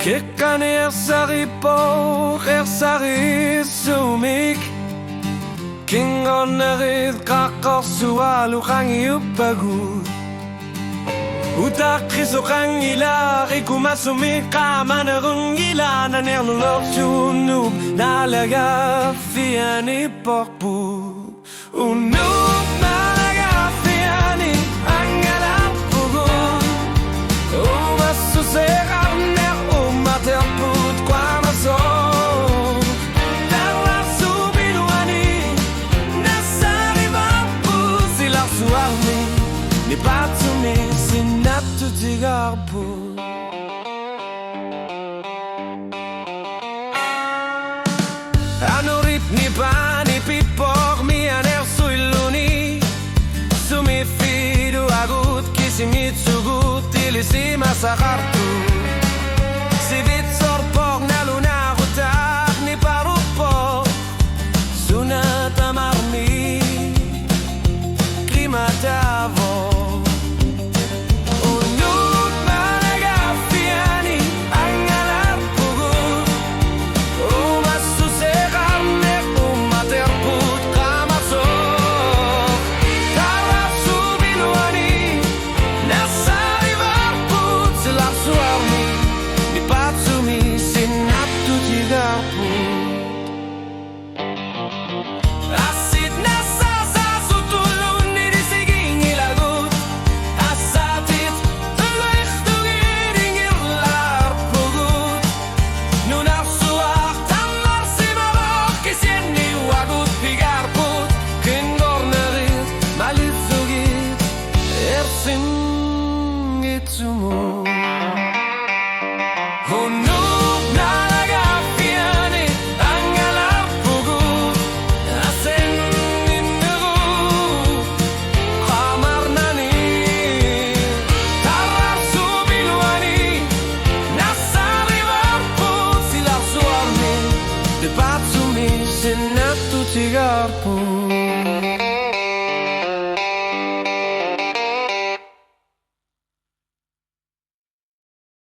Che kan sari po sari sumik Kingon narid kakor sualu kangi upagu Utak kiso kangila Ikumasumi kamanarungila Nanerlulok junub Nalaga fiani porpu Unub nalaga fiani Angalap pugun Umasusera Terput qua maso Terra subiluani Nasariva pusi la suarmi Ni patsumi sinatu tigarpu Anorit ni pani pipor mi aner suiluni Sumi fidu agut kisimitsugut ilisi masakartu Sivit sorpok na luna utak ni parupok Sunat amarmi klimatavo Unut malagafiani angalar pugut Umasusekarne umaterput kamaso Tara subiluani nasarivarput silar suarmi Patsumi sinatu tigarput Asit nasa sa sutulun ni siging ilagut Asatit tuloy tugiding irlar pugut Nunar suak tamar simabok kisien ni wagut pigarput Kindor narit malisugit ersim gitsumut Unub nalagafiani angalar pugut Asen inneru Khamarnani Tarar subiluani Nasarivar put silar suarmi De patsumi sinatu tigarput